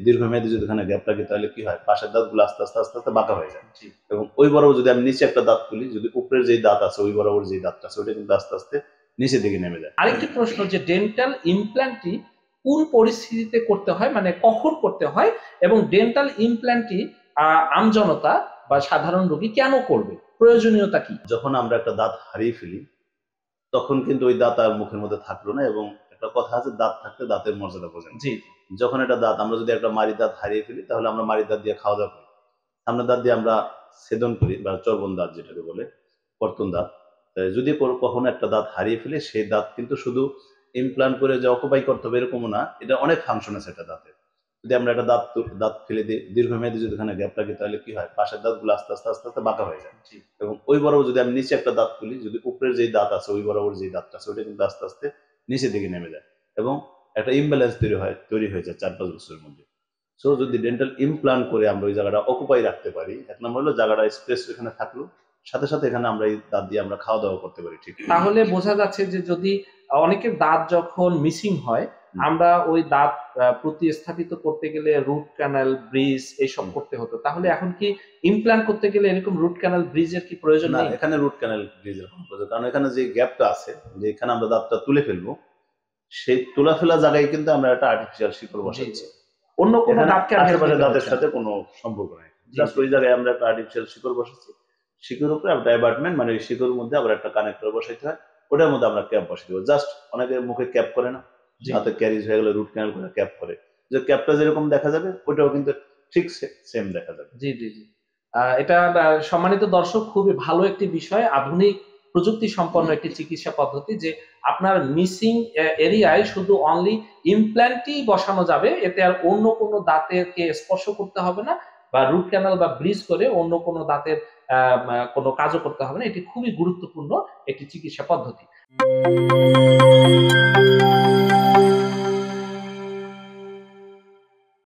দীর্ঘমেয়াদী যদি এখানে গ্যাপ রাখি তাহলে কি হয়, পাশের দাঁতগুলো আস্তে আস্তে আস্তে আস্তে বাঁকা হয়ে যায়। এবং ওই বরাবর যদি আমি নিচে একটা দাঁত তুলি, যদি উপরের যে দাঁত আছে ওই বরাবর যে দাঁতটা আছে ওটা কিন্তু আস্তে আস্তে নিচের দিকে নেমে যায়। আরেকটি প্রশ্ন, যে ডেন্টাল ইমপ্ল্যান্টটি কোন পরিস্থিতিতে করতে হয়, মানে কখন করতে হয়, এবং ডেন্টাল ইমপ্ল্যান্টটি আমজনতা বা সাধারণ রোগী কেন করবে, প্রয়োজনীয়তা কি? যখন আমরা একটা দাঁত হারিয়ে ফেলি তখন কিন্তু ওই দাঁত আর মুখের মধ্যে থাকলো না, এবং একটা কথা আছে, দাঁত থাকতে দাঁতের মর্যাদা বোঝেন। জি। যখন একটা দাঁত আমরা যদি একটা মারি দাঁত হারিয়ে ফেলি তাহলে আমরা মারি দাঁত দিয়ে খাওয়া দাওয়া করি, সামনের দাঁত দিয়ে আমরা ছেদন করি বা চর্বণ দাঁত যেটাকে বলে, কর্তন দাঁত। যদি কখনো একটা দাঁত হারিয়ে ফেলে সেই দাঁত কিন্তু শুধু ইমপ্লান্ট করে যে অকুপাই করতে হবে এরকমও না, এটা অনেক ফাংশন আছে এটা দাঁতের। যদি আমরা একটা দাঁত ফেলে দিই, দীর্ঘমেয়াদী যদি এখানে গ্যাপ রাখি তাহলে কি হয়, পাশের দাঁতগুলো আস্তে আস্তে আস্তে আস্তে বাঁকা হয়ে যায়। এবং ওই বরাবর যদি আমি নিচে একটা দাঁত তুলি, যদি উপরের যে দাঁত আছে ওই বরাবর যে দাঁতটা আছে ওটা কিন্তু আস্তে আস্তে নিচের দিকে নেমে যায় এবং একটা ইমব্যালেন্স তৈরি হয়ে যায় 4-5 বছরের মধ্যে। সো যদি ডেন্টাল ইমপ্লান্ট করে আমরা ওই জায়গাটা অকুপাই রাখতে পারি, এক নম্বর হলো জায়গাটা স্পেস এখানে থাকলো, সাথে সাথে এখানে আমরা এই দাঁত দিয়ে আমরা খাওয়া দাওয়া করতে পারি। ঠিক, তাহলে বোঝা যাচ্ছে যে যদি অনেকের দাঁত যখন মিসিং হয়, আমরা ওই দাঁত প্রতিস্থাপিত করতে গেলে রুট ক্যানাল, ব্রিজ এইসব করতে হতো, তাহলে এখন কি ইমপ্ল্যান্ট করতে গেলে এরকম রুট ক্যানাল ব্রিজের কি প্রয়োজন নেই? এখানে রুট ক্যানাল ব্রিজের কোনো প্রয়োজন, কারণ এখানে যে গ্যাপটা আছে, যে এখানে আমরা দাঁতটা তুলে ফেলবো, সেই তোলা ফেলা জায়গায় কিন্তু আমরা একটা আর্টিফিশিয়াল শিকড় বসাচ্ছি, অন্য কোনো দাঁতকে আশেপাশে দাঁতের সাথে কোনো সম্পর্ক নেই, জাস্ট ওই জায়গায় আমরা একটা আর্টিফিশিয়াল শিকড় বসাচ্ছি। শিকড়ের উপরে একটা অ্যাবাটমেন্ট, মানে ওই শিকড়ের মধ্যে আবার একটা কানেক্টর বসাইতে হয়, ওটার মধ্যে আমরা ক্যাপ বসাই দেবো। জাস্ট অনেকে মুখে ক্যাপ করে না, হাতে ক্যারিজ হয়ে গেলে রুট ক্যানাল করে ক্যাপ করে, যে ক্যাপটা যেরকম দেখা যাবে ওটাও কিন্তু ঠিক সেম দেখা যাবে। জি জি জি। এটা সম্মানিত দর্শক, খুবই ভালো একটি বিষয়, আধুনিক প্রযুক্তি সম্পন্ন একটি চিকিৎসা পদ্ধতি, যে আপনার মিসিং এরিয়ায় শুধু অনলি ইমপ্ল্যান্টই বসানো যাবে, এতে আর অন্য কোনো দাঁতেরকে স্পর্শ করতে হবে না, বা রুট ক্যানাল বা ব্রিজ করে অন্য কোনো দাঁতের কোনো কাজও করতে হবে না। এটি খুবই গুরুত্বপূর্ণ একটি চিকিৎসা পদ্ধতি।